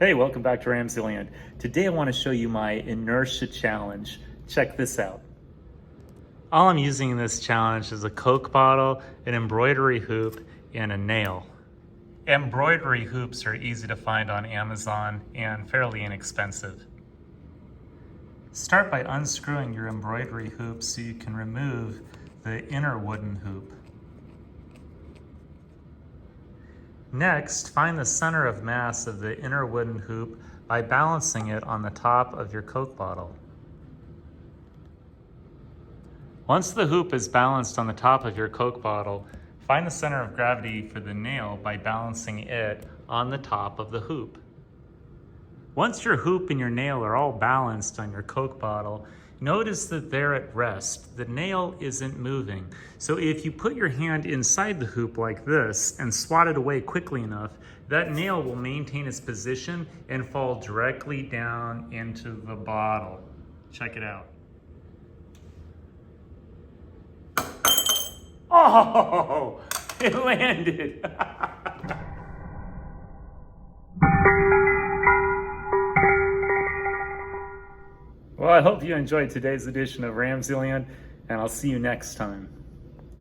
Hey, welcome back to RamZland. Today I want to show you my inertia challenge. Check this out. All I'm using in this challenge is a Coke bottle, an embroidery hoop, and a nail. Embroidery hoops are easy to find on Amazon and fairly inexpensive. Start by unscrewing your embroidery hoop so you can remove the inner wooden hoop. Next, find the center of mass of the inner wooden hoop by balancing it on the top of your Coke bottle. Once the hoop is balanced on the top of your Coke bottle, find the center of gravity for the nail by balancing it on the top of the hoop. Once your hoop and your nail are all balanced on your Coke bottle, notice that they're at rest. The nail isn't moving. So if you put your hand inside the hoop like this and swat it away quickly enough, that nail will maintain its position and fall directly down into the bottle. Check it out. Oh, it landed. Well, I hope you enjoyed today's edition of RamZland, and I'll see you next time.